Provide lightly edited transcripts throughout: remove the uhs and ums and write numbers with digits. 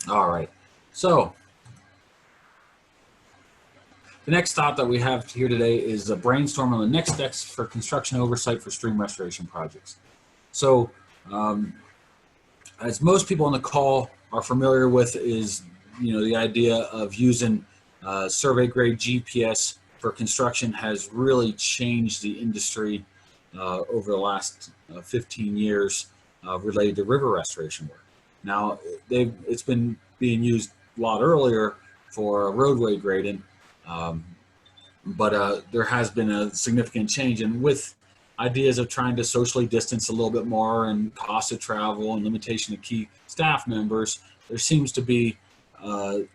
All right. So the next thought that we have here today is a brainstorm on the next steps for construction oversight for stream restoration projects. So as most people on the call are familiar with is, the idea of using survey grade GPS for construction has really changed the industry over the last 15 years related to river restoration work. Now, it's been being used a lot earlier for roadway grading, but there has been a significant change. And with ideas of trying to socially distance a little bit more and cost of travel and limitation of key staff members, there seems to be a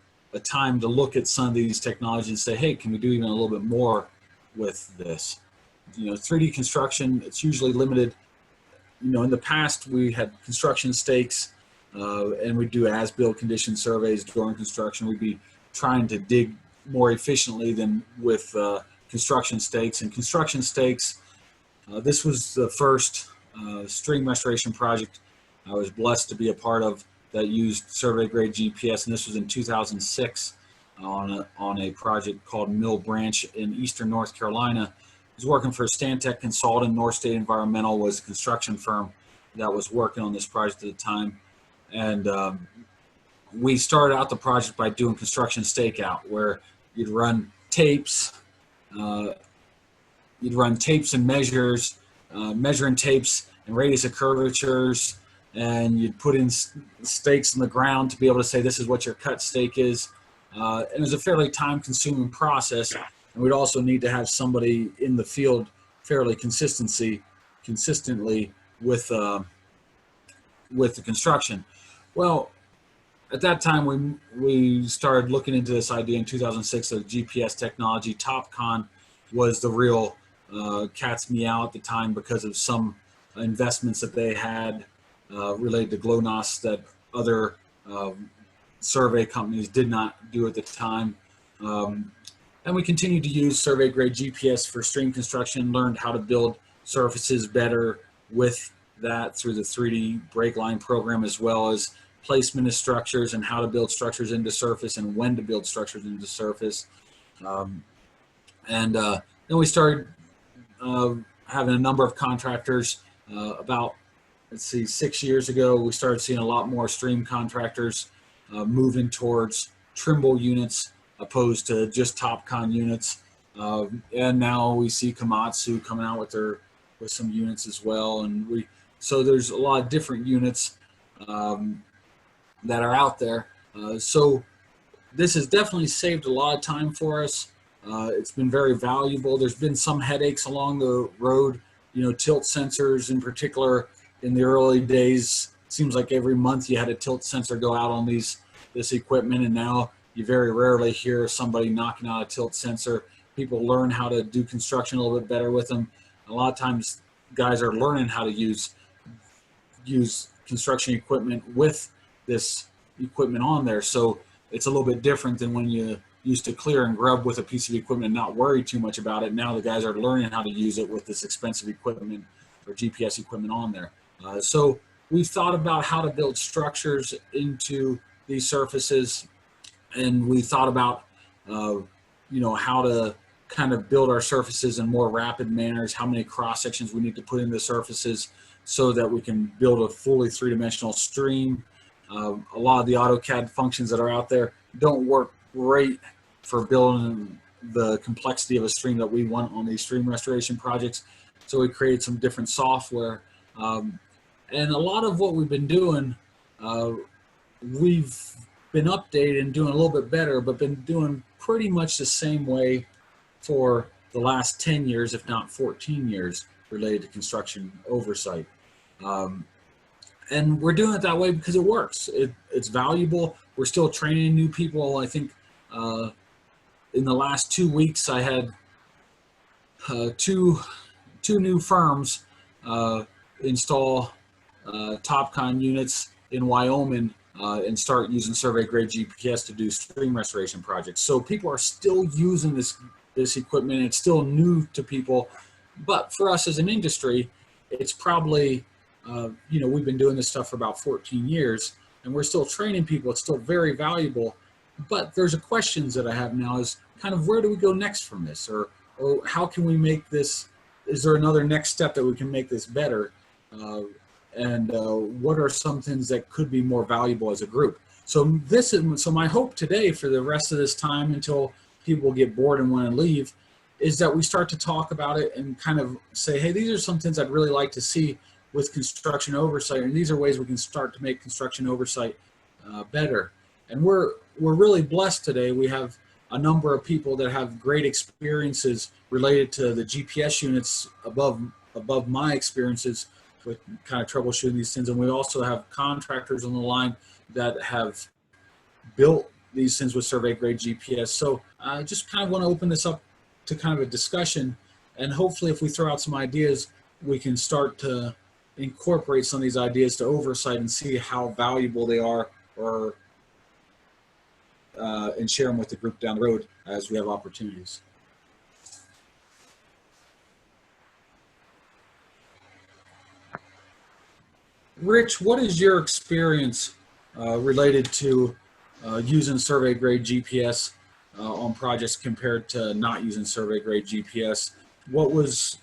time to look at some of these technologies and say, hey, can we do even a little bit more with this? 3D construction, it's usually limited. In the past, we had construction stakes and we do as-built condition surveys during construction. We'd be trying to dig more efficiently than with construction stakes. And construction stakes, this was the first stream restoration project I was blessed to be a part of that used survey grade GPS, and this was in 2006 on a project called Mill Branch in eastern North Carolina. I was working for Stantec Consultant. North State Environmental was a construction firm that was working on this project at the time. And we started out the project by doing construction stakeout, where you'd run tapes, and measures, measuring tapes and radius of curvatures, and you'd put in stakes in the ground to be able to say this is what your cut stake is. And it was a fairly time-consuming process, and we'd also need to have somebody in the field fairly consistently with the construction. Well, at that time, we started looking into this idea in 2006 of GPS technology. TopCon was the real cat's meow at the time because of some investments that they had related to GLONASS that other survey companies did not do at the time. And we continued to use survey grade GPS for stream construction, learned how to build surfaces better with that through the 3D break line program, as well as placement of structures and how to build structures into surface and when to build structures into surface. Then we started having a number of contractors. About 6 years ago, we started seeing a lot more stream contractors moving towards Trimble units opposed to just TopCon units. And now we see Komatsu coming out with some units as well. And so there's a lot of different units that are out there. So this has definitely saved a lot of time for us. It's been very valuable. There's been some headaches along the road, tilt sensors in particular. In the early days, it seems like every month you had a tilt sensor go out on this equipment, and now you very rarely hear somebody knocking out a tilt sensor. People learn how to do construction a little bit better with them. A lot of times guys are learning how to use construction equipment with this equipment on there. So it's a little bit different than when you used to clear and grub with a piece of equipment and not worry too much about it. Now the guys are learning how to use it with this expensive equipment or GPS equipment on there. So we've thought about how to build structures into these surfaces, and we thought about how to kind of build our surfaces in more rapid manners, how many cross sections we need to put into surfaces so that we can build a fully three-dimensional stream. A lot of the AutoCAD functions that are out there don't work great for building the complexity of a stream that we want on these stream restoration projects. So we created some different software. And a lot of what we've been doing, we've been updating and doing a little bit better, but been doing pretty much the same way for the last 10 years, if not 14 years, related to construction oversight. And we're doing it that way because it works. It's valuable. We're still training new people. I think in the last 2 weeks, I had two new firms install TopCon units in Wyoming and start using survey grade GPS to do stream restoration projects. So people are still using this equipment. It's still new to people, but for us as an industry, it's probably, we've been doing this stuff for about 14 years. and we're still training people. It's still very valuable. But there's a questions that I have now is kind of where do we go next from this? Or how can we make this, is there another next step that we can make this better? And what are some things that could be more valuable as a group? So so my hope today for the rest of this time until people get bored and want to leave is that we start to talk about it and kind of say, hey, these are some things I'd really like to see with construction oversight, and these are ways we can start to make construction oversight better. And we're really blessed today. We have a number of people that have great experiences related to the GPS units above my experiences with kind of troubleshooting these things. And we also have contractors on the line that have built these things with survey grade GPS. So I just kind of want to open this up to kind of a discussion, and hopefully if we throw out some ideas, we can start to incorporate some of these ideas to oversight and see how valuable they are, or and share them with the group down the road as we have opportunities. Rich, what is your experience related to using survey grade GPS on projects compared to not using survey grade GPS? What was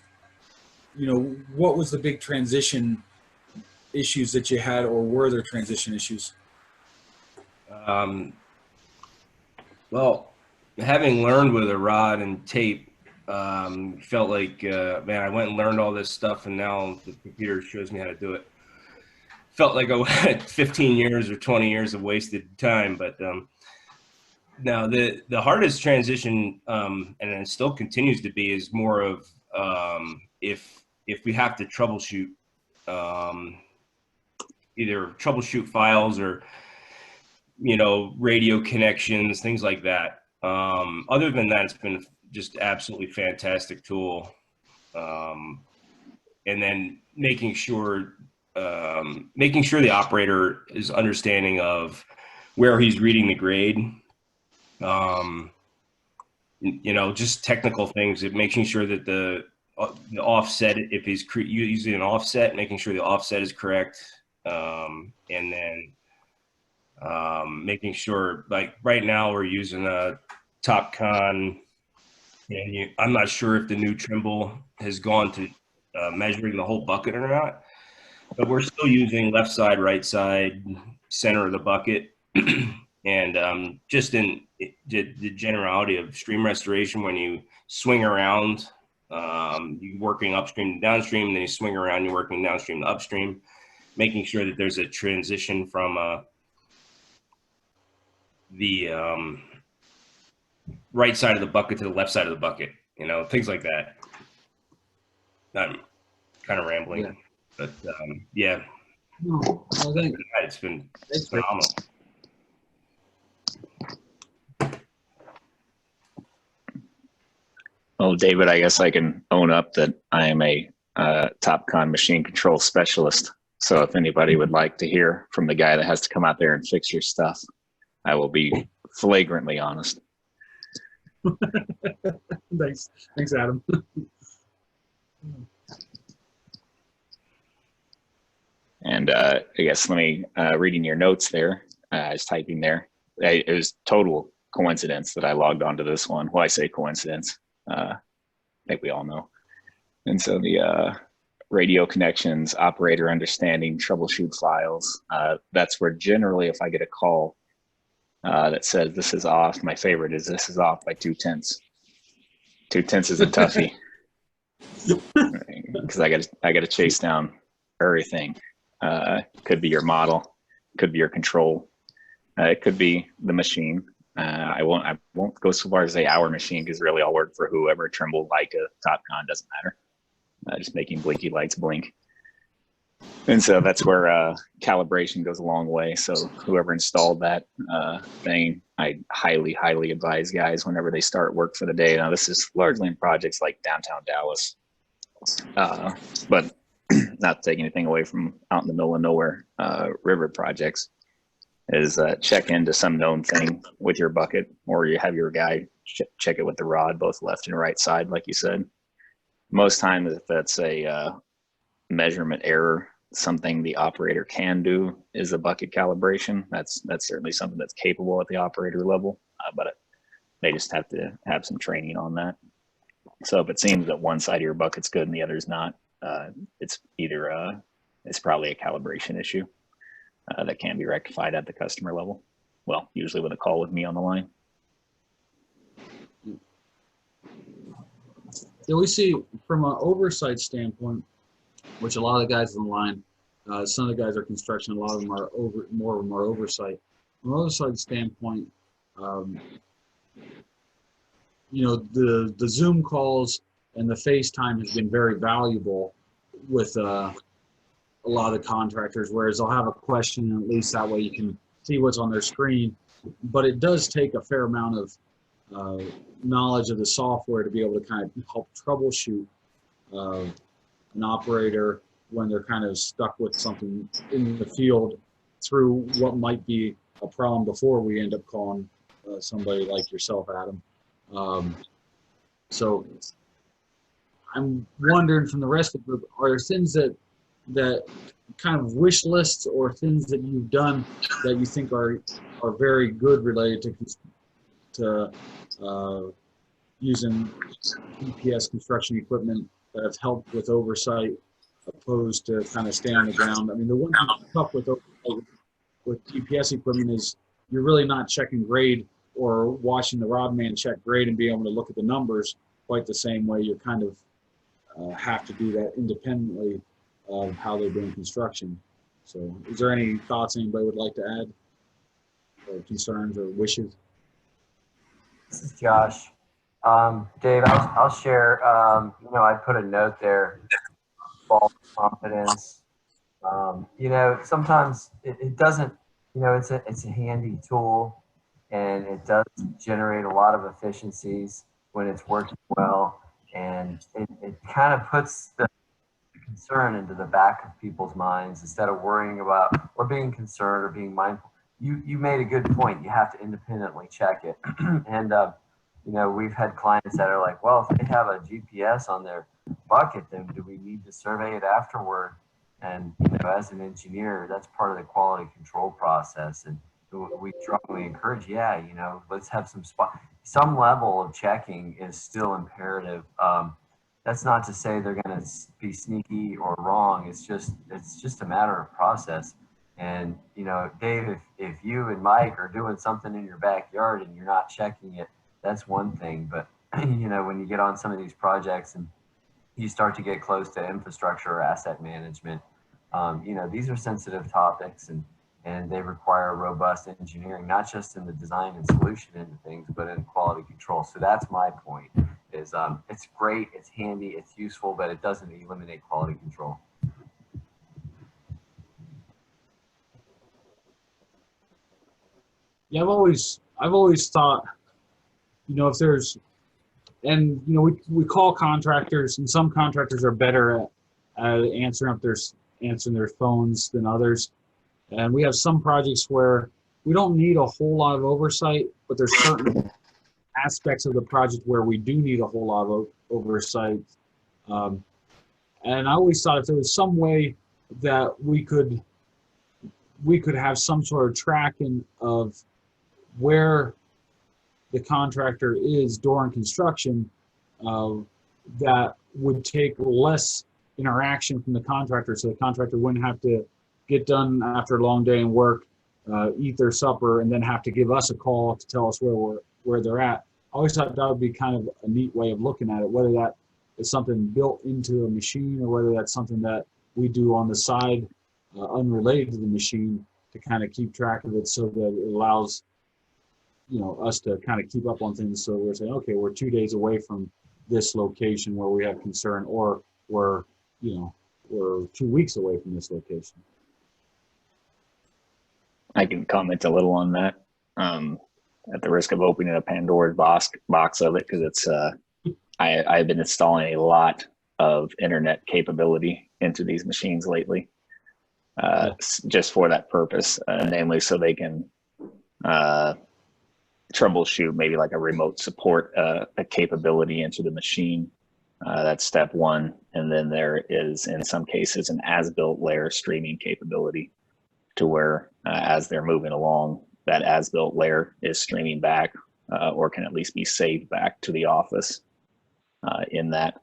the big transition issues that you had, or were there transition issues? Well, having learned with a rod and tape, felt like, man, I went and learned all this stuff, and now the computer shows me how to do it. Felt like I had 15 years or 20 years of wasted time. But now the hardest transition, and it still continues to be, is more of if we have to troubleshoot, either troubleshoot files or radio connections, things like that. Other than that, it's been just absolutely fantastic tool. And then making sure the operator is understanding of where he's reading the grade. Just technical things, making sure that the offset, if he's using an offset, making sure the offset is correct. And then making sure, like right now we're using a TopCon, and I'm not sure if the new Trimble has gone to measuring the whole bucket or not, but we're still using left side, right side, center of the bucket. And just in the generality of stream restoration, when you swing around, you're working upstream to downstream, and then you swing around, you're working downstream to upstream, making sure that there's a transition from the right side of the bucket to the left side of the bucket, things like that. I'm kind of rambling, yeah. But yeah. Well, it's been phenomenal. Well, David, I guess I can own up that I am a TopCon machine control specialist. So if anybody would like to hear from the guy that has to come out there and fix your stuff, I will be flagrantly honest. Thanks, Adam. And I guess let me, reading your notes there, I was typing there. It was total coincidence that I logged onto this one. Well, I say coincidence. I think we all know. And so the radio connections, operator understanding, troubleshoot files, that's where generally if I get a call that says this is off, my favorite is this is off by 2/10. 2/10 is a toughie. Because I got to chase down everything. Could be your model, could be your control, it could be the machine. I won't go so far as say our machine, because really I'll work for whoever, Trimble, Leica, TopCon, doesn't matter. Just making blinky lights blink. And so that's where calibration goes a long way. So whoever installed that thing, I highly, highly advise guys whenever they start work for the day. Now this is largely in projects like downtown Dallas, but not to take anything away from out in the middle of nowhere river projects, is check into some known thing with your bucket, or you have your guy check it with the rod, both left and right side, like you said. Most times if that's a measurement error, something the operator can do is a bucket calibration. That's certainly something that's capable at the operator level, but they just have to have some training on that. So if it seems that one side of your bucket's good and the other's not, it's either it's probably a calibration issue that can be rectified at the customer level. Well, usually with a call with me on the line. Yeah, we see from an oversight standpoint, which a lot of the guys on the line, some of the guys are construction, a lot of them are more of them are oversight. From an oversight standpoint, you know, the Zoom calls and the FaceTime has been very valuable with a lot of the contractors, whereas they'll have a question and at least that way you can see what's on their screen. But it does take a fair amount of knowledge of the software to be able to kind of help troubleshoot an operator when they're kind of stuck with something in the field through what might be a problem before we end up calling somebody like yourself, Adam. So I'm wondering from the rest of the group, are there things that kind of wish lists or things that you've done that you think are very good related to using GPS construction equipment that have helped with oversight opposed to kind of stay on the ground? I mean, the one thing that's tough with GPS equipment is you're really not checking grade or watching the rod man check grade and being able to look at the numbers quite the same way. You kind of have to do that independently of how they're doing construction. So is there any thoughts anybody would like to add, or concerns or wishes? This is Josh. Dave, I'll share. You know, I put a note there, false confidence. You know, sometimes it doesn't, you know, it's a handy tool and it does generate a lot of efficiencies when it's working well. And it kind of puts the concern into the back of people's minds instead of worrying about or being concerned or being mindful. You made a good point. You have to independently check it. And, you know, we've had clients that are like, well, if they have a GPS on their bucket, then do we need to survey it afterward? And, you know, as an engineer, that's part of the quality control process. And we strongly encourage, yeah, you know, let's have some level of checking is still imperative. That's not to say they're going to be sneaky or wrong. It's just a matter of process. And, you know, Dave, if you and Mike are doing something in your backyard and you're not checking it, that's one thing. But, you know, when you get on some of these projects and you start to get close to infrastructure or asset management, you know, these are sensitive topics and they require robust engineering, not just in the design and solution end of things, but in quality control. So that's my point is it's great, it's handy, it's useful, but it doesn't eliminate quality control. Yeah, I've always thought, you know, if there's, and you know, we call contractors, and some contractors are better at answering their phones than others, and we have some projects where we don't need a whole lot of oversight, but there's certain aspects of the project where we do need a whole lot of oversight. And I always thought if there was some way that we could have some sort of tracking of where the contractor is during construction, that would take less interaction from the contractor, so the contractor wouldn't have to get done after a long day in work, eat their supper, and then have to give us a call to tell us where they're at. I always thought that would be kind of a neat way of looking at it, whether that is something built into a machine or whether that's something that we do on the side, unrelated to the machine, to kind of keep track of it so that it allows, you know, us to kind of keep up on things. So we're saying, okay, we're 2 days away from this location where we have concern, or we're 2 weeks away from this location. I can comment a little on that, at the risk of opening a Pandora's box of it, because it's I've been installing a lot of internet capability into these machines lately, just for that purpose, namely so they can troubleshoot maybe like a remote support a capability into the machine That's step one. And then there is, in some cases, an as-built layer streaming capability to where as they're moving along, that as-built layer is streaming back or can at least be saved back to the office in that.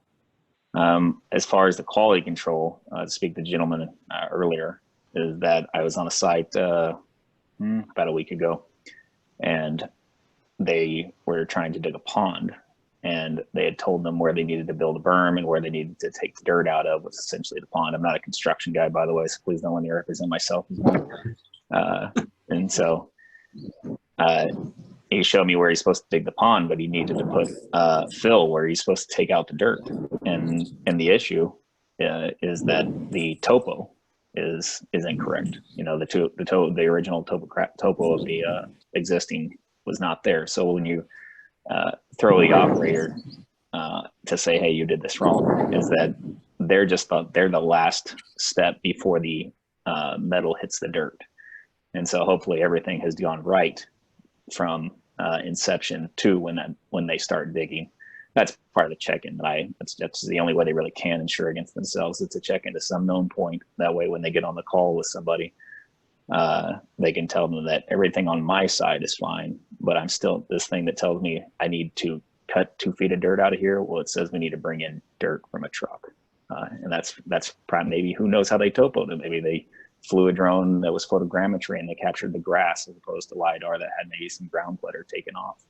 As far as the quality control, to speak to the gentleman earlier, is that I was on a site about a week ago, and they were trying to dig a pond, and they had told them where they needed to build a berm and where they needed to take the dirt out of was essentially the pond. I'm not a construction guy, by the way, so please don't let me represent myself as one. And so he showed me where he's supposed to dig the pond, but he needed to put fill where he's supposed to take out the dirt. And the issue is that the topo is incorrect. You know, the original topo of the existing was not there. So when you throw the operator to say, hey, you did this wrong, is that they're the last step before the metal hits the dirt. And so hopefully everything has gone right from inception to when they start digging. That's part of the check-in. That's the only way they really can insure against themselves. It's a check-in to some known point. That way, when they get on the call with somebody, they can tell them that everything on my side is fine, but I'm still this thing that tells me I need to cut 2 feet of dirt out of here. Well, it says we need to bring in dirt from a truck, and that's probably, maybe who knows how they topoed it. Maybe they flew a drone that was photogrammetry and they captured the grass as opposed to LiDAR that had maybe some ground clutter taken off.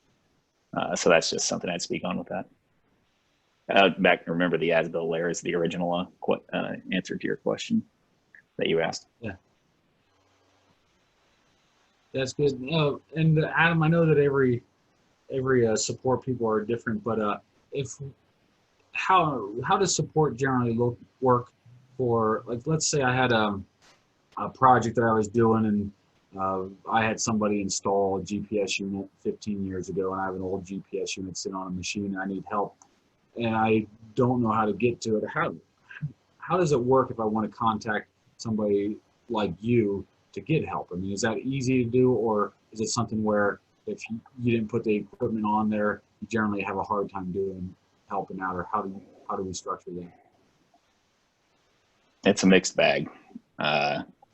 So that's just something I'd speak on with that. Remember the as-built layer is the original answer to your question that you asked. Yeah. That's good. And Adam, I know that every support people are different, but how does support generally work for, like, let's say I had a project that I was doing, and I had somebody install a GPS unit 15 years ago, and I have an old GPS unit sitting on a machine, and I need help, and I don't know how to get to it. How does it work if I want to contact somebody like you to get help? I mean, is that easy to do, or is it something where if you didn't put the equipment on there, you generally have a hard time helping out, or how do we structure that? It's a mixed bag.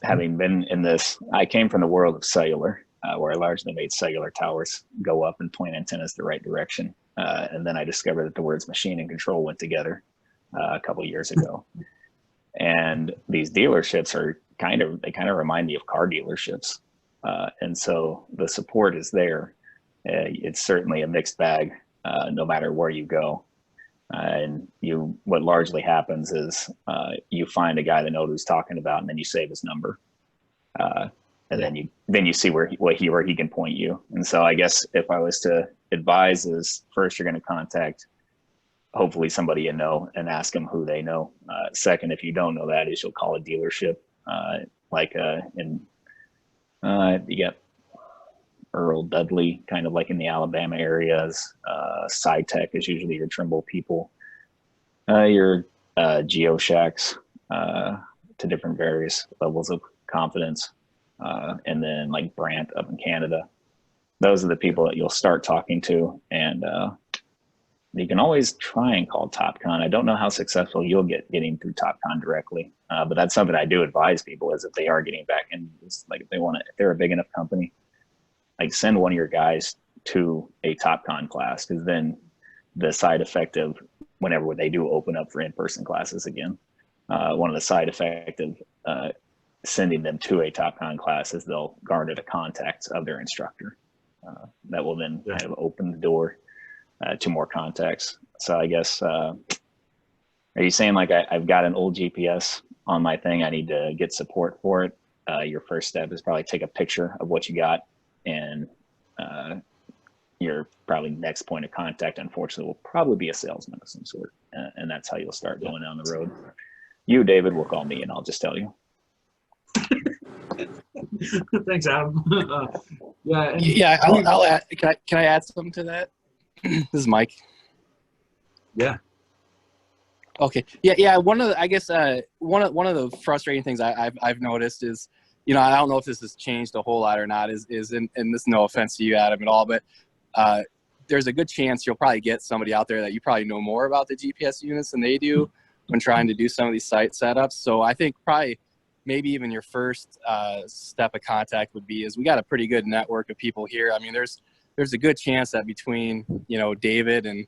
Having been in this, I came from the world of cellular, where I largely made cellular towers go up and point antennas the right direction. And then I discovered that the words machine and control went together a couple of years ago. And these dealerships kind of remind me of car dealerships. And so the support is there. It's certainly a mixed bag, no matter where you go. And what largely happens is you find a guy that knows who's talking about, and then you save his number, and then you see where he can point you. And so I guess if I was to advise, is first you're going to contact hopefully somebody you know and ask them who they know. Second, if you don't know that, is you'll call a dealership, you got Earl Dudley, kind of like in the Alabama areas. SciTech is usually your Trimble people. Your GeoShacks to different various levels of confidence. And then like Brandt up in Canada. Those are the people that you'll start talking to. And you can always try and call TopCon. I don't know how successful you'll getting through TopCon directly. But that's something I do advise people, is if they are getting back in, like if they're a big enough company, like send one of your guys to a TopCon class, because then the side effect of whenever they do open up for in-person classes again, one of the side effects of sending them to a TopCon class is they'll garner the contacts of their instructor. That will then kind of open the door to more contacts. So I guess, are you saying like I've got an old GPS on my thing, I need to get support for it? Your first step is probably take a picture of what you got, and your probably next point of contact, unfortunately, will probably be a salesman of some sort. And that's how you'll start going down the road. You, David, will call me and I'll just tell you. Thanks, Adam. I'll add. Can I add something to that? This is Mike. Yeah. Okay. Yeah. One of the frustrating things I've noticed is, I don't know if this has changed a whole lot or not. Is and this, no offense to you, Adam, at all, but there's a good chance you'll probably get somebody out there that you probably know more about the GPS units than they do when trying to do some of these site setups. So I think probably maybe even your first step of contact would be is we got a pretty good network of people here. I mean, there's a good chance that between, you know, David and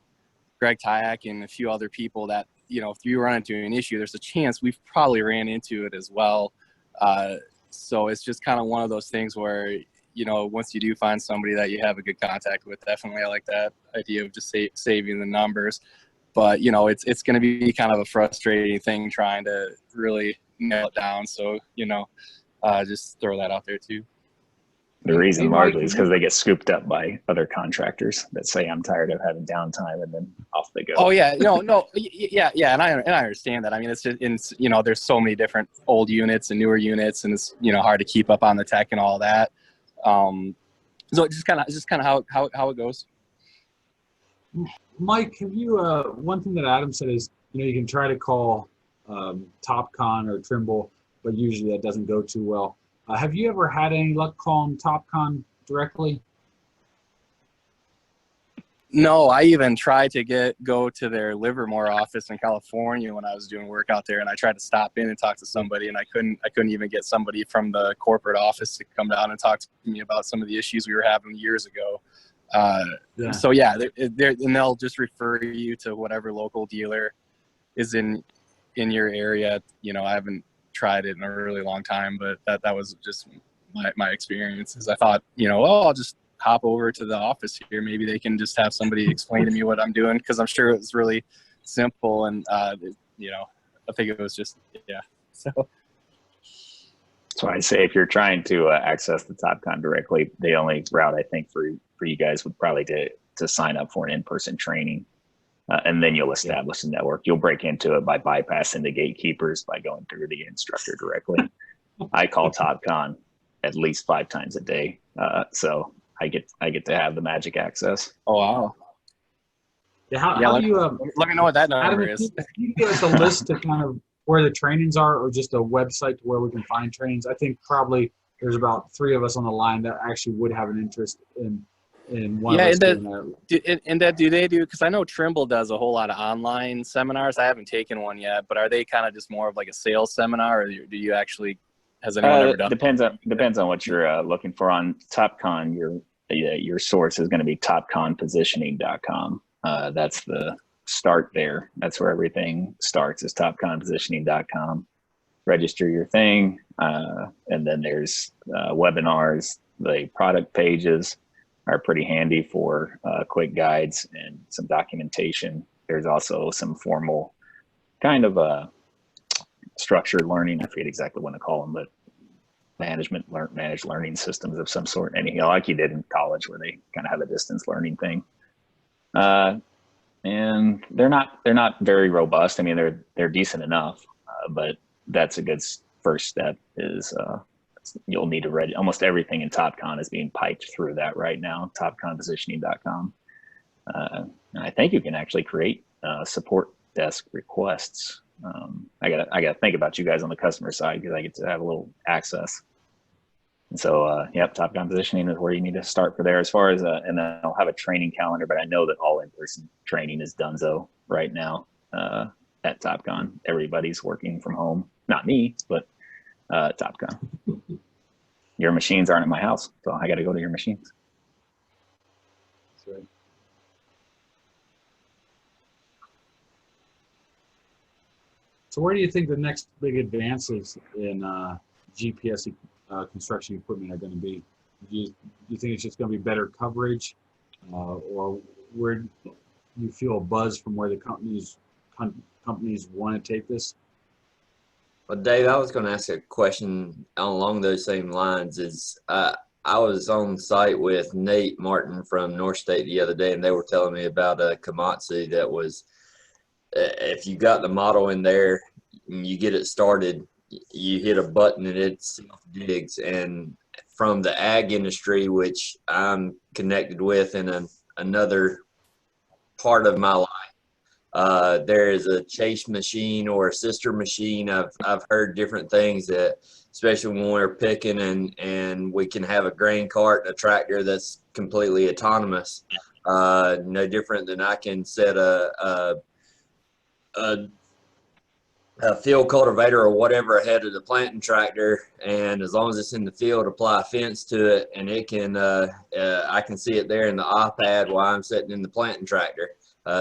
Greg Tyak and a few other people that, you know, if you run into an issue, there's a chance we've probably ran into it as well. So it's just kind of one of those things where, you know, once you do find somebody that you have a good contact with, definitely I like that idea of just saving the numbers. But, you know, it's going to be kind of a frustrating thing trying to really nail it down. So, you know, just throw that out there too. The reason largely is because they get scooped up by other contractors that say, I'm tired of having downtime, and then off they go. Oh yeah, yeah. And I understand that. I mean, it's just, you know, there's so many different old units and newer units, and it's, you know, hard to keep up on the tech and all that. So it's just kind of how it goes. Mike, have you, one thing that Adam said is, you know, you can try to call TopCon or Trimble, but usually that doesn't go too well. Have you ever had any luck calling TopCon directly? No, I even tried to go to their Livermore office in California when I was doing work out there, and I tried to stop in and talk to somebody, and I couldn't even get somebody from the corporate office to come down and talk to me about some of the issues we were having years ago. So yeah, and they'll just refer you to whatever local dealer is in your area. You know, I haven't tried it in a really long time, but that was just my experience. Is I thought, you know, I'll just hop over to the office here. Maybe they can just have somebody explain to me what I'm doing, because I'm sure it was really simple. And you know, I think it was just, yeah. So that's why I say if you're trying to access the TopCon directly, the only route I think for you guys would probably to sign up for an in-person training. And then you'll establish a network. You'll break into it by bypassing the gatekeepers, by going through the instructor directly. I call TopCon at least 5 times a day, so I get to have the magic access. Oh wow! Yeah, how do you? Let me know what that number Adam, is. Can you give us a list of kind of where the trainings are, or just a website to where we can find trainings? I think probably there's about 3 of us on the line that actually would have an interest in one of us doing that. Do they do, because I know Trimble does a whole lot of online seminars. I haven't taken one yet, but are they kind of just more of like a sales seminar, or do you actually, has anyone ever done? Depends on what you're looking for. On TopCon, your source is going to be topconpositioning.com. That's the start there. That's where everything starts, is topconpositioning.com. Register your thing, and then there's webinars. The product pages are pretty handy for quick guides and some documentation. There's also some formal kind of structured learning. I forget exactly what to call them, but managed learning systems of some sort. Anything like you did in college, where they kind of have a distance learning thing. And they're not very robust. I mean, they're decent enough, but that's a good first step. Is you'll need to read almost everything in TopCon is being piped through that right now. Topconpositioning.com. And I think you can actually create support desk requests. I gotta think about you guys on the customer side, because I get to have a little access. And so, yep, TopCon positioning is where you need to start for there. As far as, and then I'll have a training calendar, but I know that all in-person training is donezo right now at TopCon. Everybody's working from home. Not me, but TopCon. Your machines aren't at my house, so I got to go to your machines. That's right. So where do you think the next big advances in GPS construction equipment are going to be? Do you think it's just going to be better coverage, or where do you feel a buzz from where the companies want to take this? Well, Dave, I was going to ask a question along those same lines. I was on site with Nate Martin from North State the other day, and they were telling me about a Komatsu that was, if you got the model in there and you get it started, you hit a button and it self-digs. And from the ag industry, which I'm connected with in another part of my life, there is a chase machine or a sister machine. I've heard different things that, especially when we're picking and we can have a grain cart and a tractor that's completely autonomous. No different than I can set a field cultivator or whatever ahead of the planting tractor, and as long as it's in the field, apply a fence to it, and it can I can see it there in the iPad while I'm sitting in the planting tractor.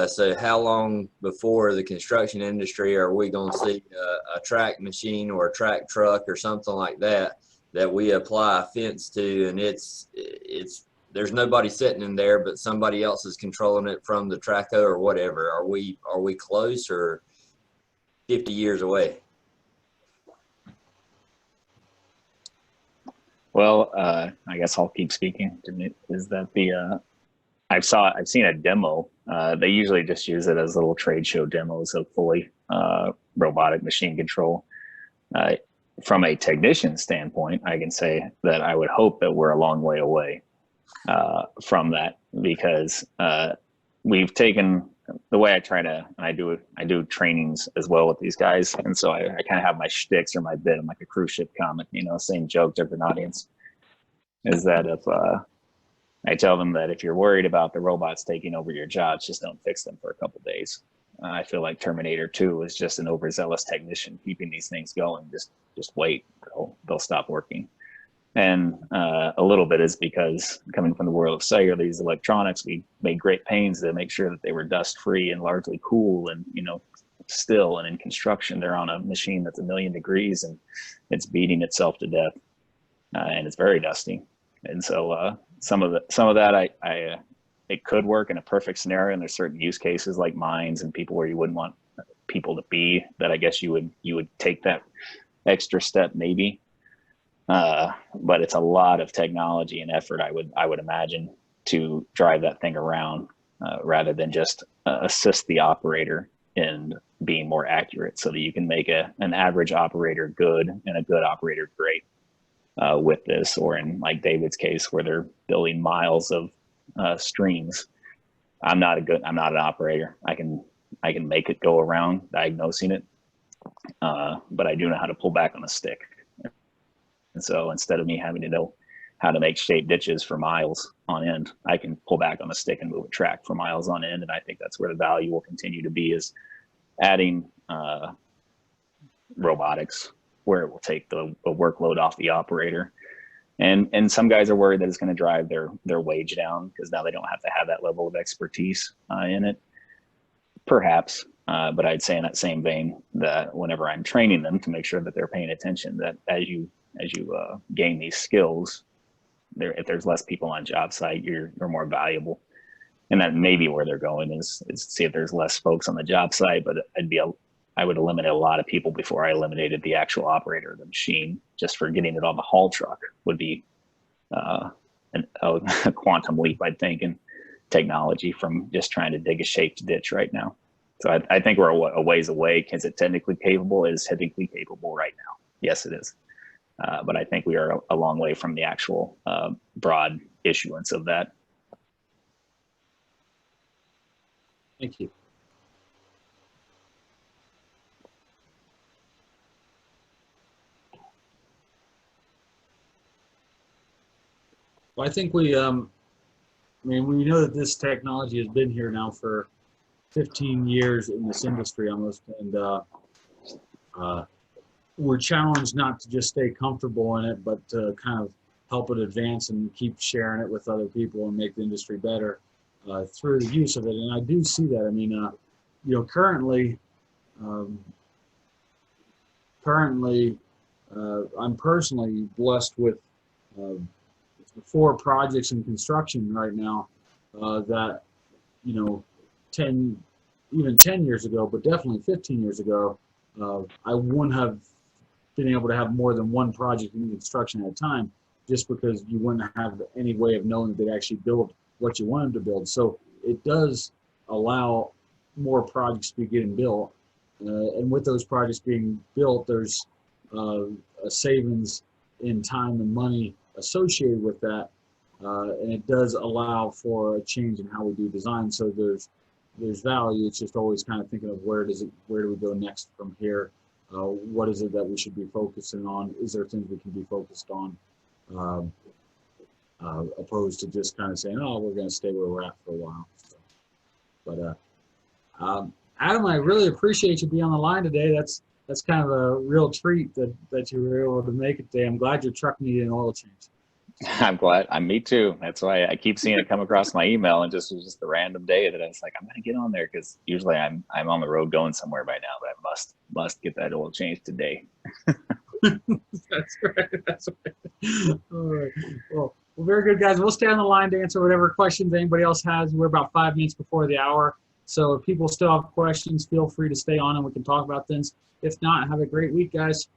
So how long before the construction industry are we going to see a track machine or a track truck or something like that we apply a fence to, and it's there's nobody sitting in there, but somebody else is controlling it from the traco or whatever? Are we close or 50 years away? Well, I guess I'll keep speaking. Is that the I've seen a demo. They usually just use it as little trade show demos of fully robotic machine control. From a technician standpoint, I can say that I would hope that we're a long way away from that, because we've taken the way I try to, and I do trainings as well with these guys, and so I kind of have my shticks or my bit. I'm like a cruise ship comic, same joke, different audience. Is that if I tell them that if you're worried about the robots taking over your jobs, just don't fix them for a couple days. I feel like Terminator 2 is just an overzealous technician keeping these things going. Just wait, they'll stop working. And a little bit is because coming from the world of cellular, these electronics, we made great pains to make sure that they were dust free and largely cool and, still. And in construction, they're on a machine that's 1,000,000 degrees and it's beating itself to death, and it's very dusty. And so some of that, it could work in a perfect scenario. And there's certain use cases like mines and people where you wouldn't want people to be, that I guess you would take that extra step maybe. But it's a lot of technology and effort, I would imagine, to drive that thing around, rather than just assist the operator in being more accurate, so that you can make an average operator good and a good operator great with this. Or in like David's case, where they're building miles of streams. I'm not an operator. I can make it go around diagnosing it, but I do know how to pull back on a stick. And so instead of me having to know how to make shaped ditches for miles on end, I can pull back on a stick and move a track for miles on end. And I think that's where the value will continue to be, is adding robotics, where it will take the workload off the operator. And some guys are worried that it's going to drive their wage down, because now they don't have to have that level of expertise in it. Perhaps, but I'd say in that same vein that whenever I'm training them to make sure that they're paying attention, that as you gain these skills, if there's less people on job site, you're more valuable. And that may be where they're going, is see if there's less folks on the job site. But I would eliminate a lot of people before I eliminated the actual operator of the machine. Just for getting it on the haul truck would be a quantum leap, I think, in technology from just trying to dig a shaped ditch right now. So I think we're a ways away. Is it technically capable? It is technically capable right now. Yes, it is. But I think we are a long way from the actual broad issuance of that. Thank you. Well, I think we know that this technology has been here now for 15 years in this industry almost, and we're challenged not to just stay comfortable in it, but to kind of help it advance and keep sharing it with other people and make the industry better through the use of it. And I do see that. I mean, currently, I'm personally blessed with 4 projects in construction right now that, 10 years ago, but definitely 15 years ago, I wouldn't have been able to have more than one project in construction at a time, just because you wouldn't have any way of knowing that they actually build what you want them to build. So it does allow more projects to be getting built. And with those projects being built, there's a savings in time and money associated with that. And it does allow for a change in how we do design. So there's there's value. It's just always kind of thinking of where do we go next from here? What is it that we should be focusing on? Is there things we can be focused on? Opposed to just kind of saying, oh, we're going to stay where we're at for a while. So, but Adam, I really appreciate you being on the line today. That's kind of a real treat that you were able to make it today. I'm glad your truck needed an oil change. I'm glad. Me too. That's why I keep seeing it come across my email, and it was just a random day that I was like, I'm gonna get on there because usually I'm on the road going somewhere by now, but I must get that oil change today. That's right. That's right. All right. Well, very good, guys. We'll stay on the line to answer whatever questions anybody else has. We're about 5 minutes before the hour, so if people still have questions, feel free to stay on and we can talk about things. If not, have a great week, guys.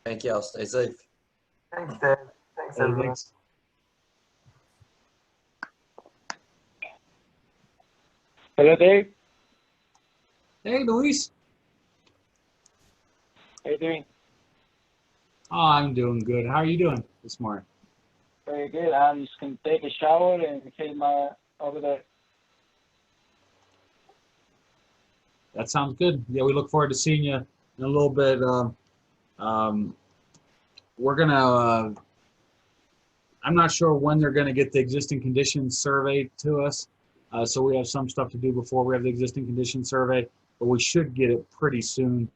Thank y'all. Stay safe. Thanks, Dave. Thanks, everyone. Thanks. Hello, Dave. Hey, Luis. How you doing? Oh, I'm doing good. How are you doing this morning? Very good. I'm just going to take a shower and head over there. That sounds good. Yeah, we look forward to seeing you in a little bit. We're going to, I'm not sure when they're going to get the existing conditions survey to us. So we have some stuff to do before we have the existing condition survey, but we should get it pretty soon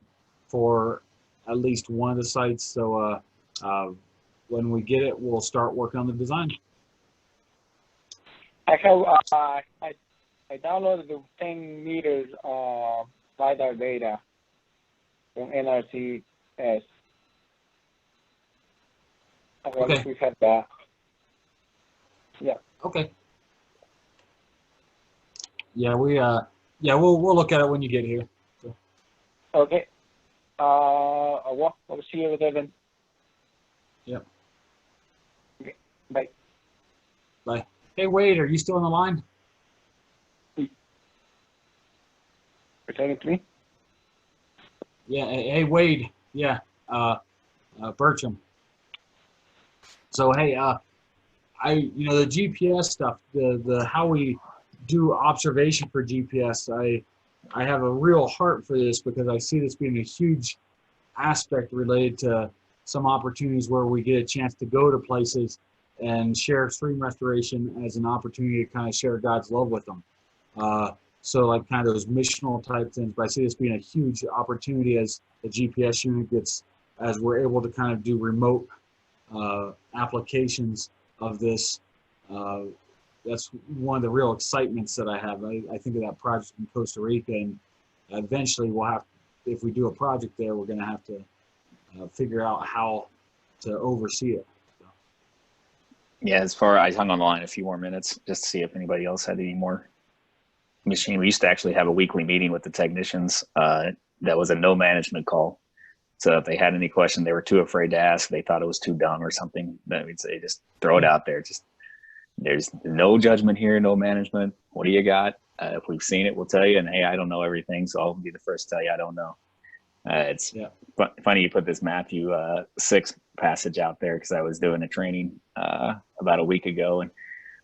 for at least one of the sites. So when we get it, we'll start working on the design. I have I downloaded the 10 meters LiDAR data from NRCS. Okay. We've had that. Yeah. Okay. Yeah, we'll look at it when you get here. So. Okay. Well, I'll see you over there then. Yep. Okay. Bye. Bye. Hey, Wade, are you still on the line? You're talking to me? Yeah. Hey, Wade. Yeah. Bertram. So hey, the GPS stuff, the how we do observation for GPS, I have a real heart for this because I see this being a huge aspect related to some opportunities where we get a chance to go to places and share stream restoration as an opportunity to kind of share God's love with them. So like kind of those missional type things, but I see this being a huge opportunity as the GPS unit gets, as we're able to kind of do remote applications of this. That's one of the real excitements that I have. I think of that project in Costa Rica, and eventually we'll have, if we do a project there, we're going to have to figure out how to oversee it. So. Yeah, I hung on the line a few more minutes just to see if anybody else had any more machine. We used to actually have a weekly meeting with the technicians. That was a no management call. So if they had any question, they were too afraid to ask. They thought it was too dumb or something. Then we'd say, just throw it out there. Just there's no judgment here, no management. What do you got? If we've seen it, we'll tell you. And hey, I don't know everything, so I'll be the first to tell you I don't know. It's funny you put this Matthew 6 passage out there because I was doing a training about a week ago, and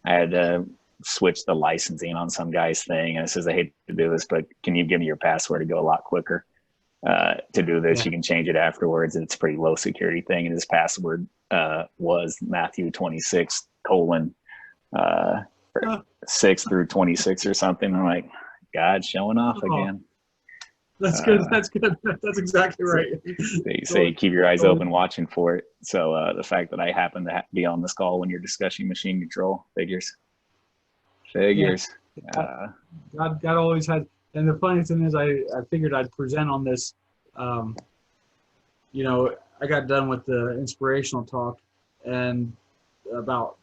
I had to switch the licensing on some guy's thing. And it says, I hate to do this, but can you give me your password to go a lot quicker? To do this, you can change it afterwards, and it's a pretty low security thing. And his password was Matthew 26 colon 6 through 26 or something. I'm like, God showing off again. That's good. That's good. That's exactly right. They say keep your eyes open, watching for it. So the fact that I happen to be on this call when you're discussing machine control figures. Yeah. God always had. And the funny thing is, I figured I'd present on this. I got done with the inspirational talk, and about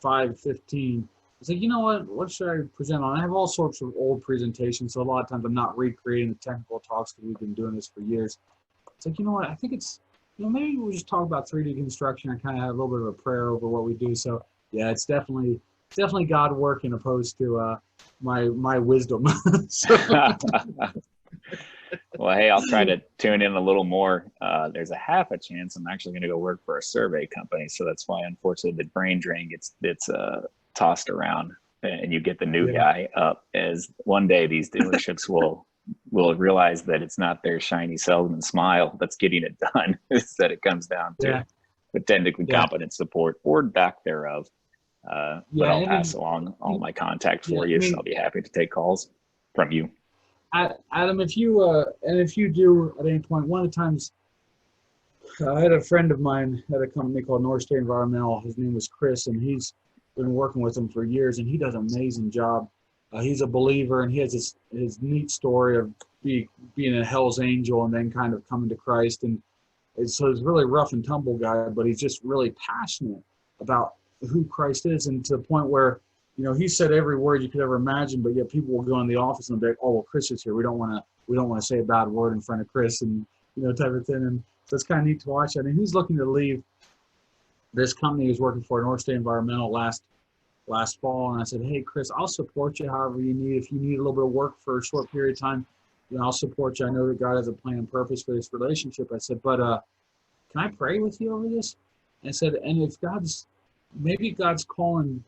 5:15, I was like, you know what should I present on? I have all sorts of old presentations, so a lot of times I'm not recreating the technical talks because we've been doing this for years. It's like, you know what, I think it's, maybe we'll just talk about 3D construction and kind of have a little bit of a prayer over what we do. So yeah, it's definitely God working opposed to my wisdom. Well, hey, I'll try to tune in a little more. There's a half a chance I'm actually going to go work for a survey company, so that's why, unfortunately, the brain drain gets tossed around, and you get the new guy up. As one day these dealerships will realize that it's not their shiny salesman smile that's getting it done. It's that it comes down to but technically competent support or lack thereof. But I'll pass along all my contact for you, so I'll be happy to take calls from you. Adam, if you do at any point, one of the times I had a friend of mine at a company called North State Environmental. His name was Chris, and he's been working with him for years, and he does an amazing job. He's a believer, and he has his neat story of being a Hell's Angel and then kind of coming to Christ. And so he's a really rough and tumble guy, but he's just really passionate about who Christ is, and to the point where, you know, he said every word you could ever imagine, but yet people will go in the office and be like, "Oh, well, Chris is here. We don't want to say a bad word in front of Chris," and type of thing. And so it's kind of neat to watch. I mean, he's looking to leave this company he was working for, North State Environmental, last fall, and I said, "Hey, Chris, I'll support you however you need. If you need a little bit of work for a short period of time, I'll support you. I know that God has a plan and purpose for this relationship." I said, "But can I pray with you over this?" I said, "And if maybe God's calling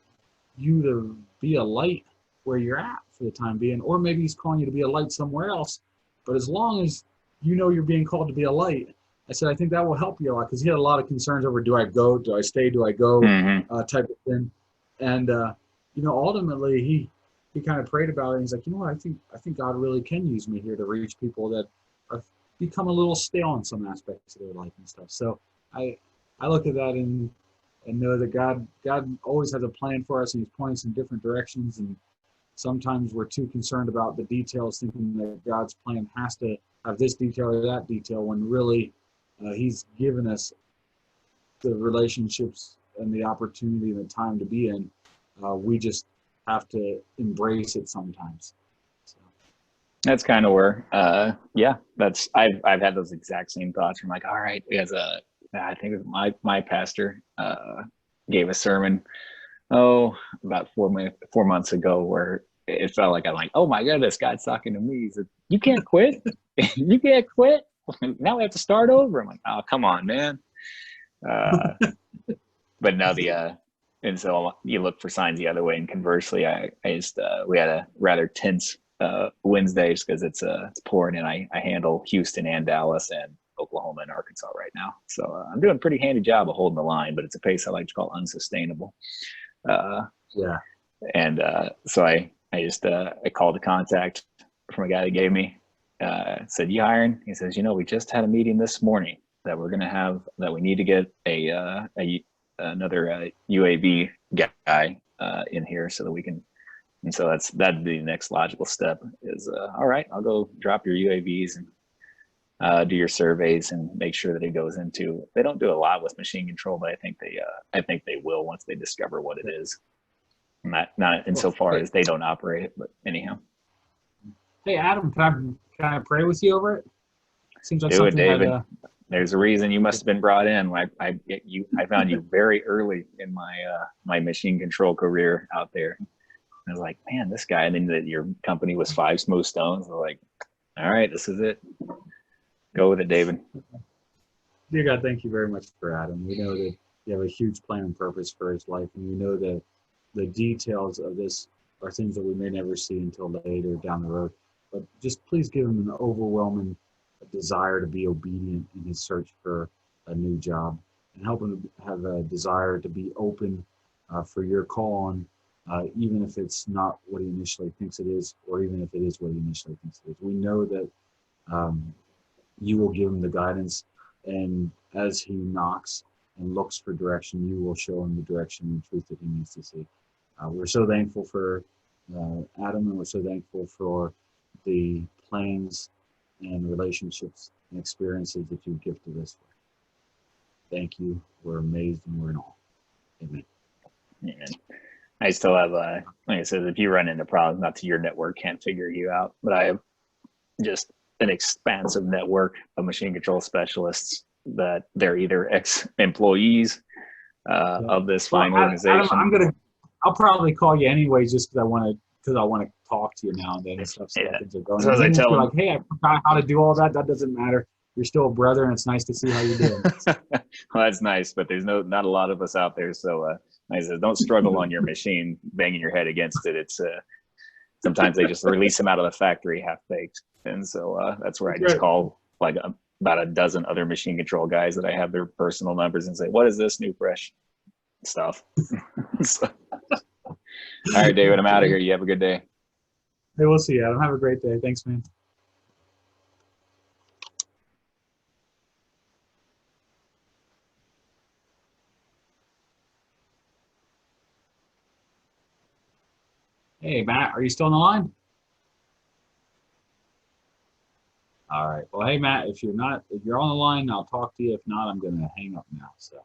you to be a light where you're at for the time being, or maybe he's calling you to be a light somewhere else. But as long as you know you're being called to be a light," I said, "I think that will help you a lot," because he had a lot of concerns over, do I go, do I stay, do I go, type of thing. And ultimately he kind of prayed about it, and he's like, "You know what, I think God really can use me here to reach people that are become a little stale in some aspects of their life and stuff." So I look at that and know that God always has a plan for us, and he's pointing us in different directions. And sometimes we're too concerned about the details, thinking that God's plan has to have this detail or that detail, when really he's given us the relationships and the opportunity and the time to be in. We just have to embrace it sometimes. So. That's kind of where, I've had those exact same thoughts. I'm like, all right, as I think it was my pastor gave a sermon, about 4 months ago, where it felt like I'm like, oh my goodness, God's talking to me. He said, "You can't quit. You can't quit. Now we have to start over." I'm like, "Oh, come on, man." But now and so you look for signs the other way. And conversely, we had a rather tense Wednesdays because it's pouring, and I handle Houston and Dallas and Oklahoma and Arkansas right now. So I'm doing a pretty handy job of holding the line, but it's a pace I like to call unsustainable. And so I called a contact from a guy that gave me, said, "You hiring?" He says, "We just had a meeting this morning that we're going to have, that we need to get another UAV guy in here so that we can." And so that'd be the next logical step is, all right, I'll go drop your UAVs and do your surveys and make sure that it goes into. They don't do a lot with machine control, but I think they will once they discover what it is. Not insofar as they don't operate it, but anyhow. Hey, Adam, can I pray with you over it? Seems like do it, something David. that, There's a reason you must have been brought in. I found you very early in my machine control career out there. I was like, man, this guy, and then that your company was 5 Smooth Stones. I was like, all right, this is it. Go with it, David. Dear God, thank you very much for Adam. We know that you have a huge plan and purpose for his life, and we know that the details of this are things that we may never see until later down the road. But just please give him an overwhelming desire to be obedient in his search for a new job, and help him have a desire to be open for your call on, even if it's not what he initially thinks it is, or even if it is what he initially thinks it is. We know that you will give him the guidance, and as he knocks and looks for direction, you will show him the direction and truth that he needs to see. We're so thankful for Adam, and we're so thankful for the plans and relationships and experiences that you've gifted us with. Thank you. We're amazed and we're in awe. Amen. Amen. I still have, like I said, if you run into problems, not that your network can't figure you out, but I have just an expansive network of machine control specialists that they're either ex-employees Yeah. of this fine organization. Adam, I'll probably call you anyways, just because because I want to talk to you now and then and stuff. So Yeah. things are going. So as I Even if tell you're them, like, hey, I forgot how to do all that. That doesn't matter. You're still a brother, and it's nice to see how you're doing. well, that's nice, but there's not a lot of us out there. So like I said, don't struggle on your machine, banging your head against it. It's sometimes they just release them out of the factory half baked, and so that's where I just call like about a dozen other machine control guys that I have their personal numbers and say, what is this new fresh stuff? So, all right, David, I'm out of here. You have a good day. Hey, we'll see you, Adam. Have a great day. Thanks, man. Hey, Matt, are you still on the line? All right. Well, hey, Matt, if you're on the line, I'll talk to you. If not, I'm going to hang up now. So.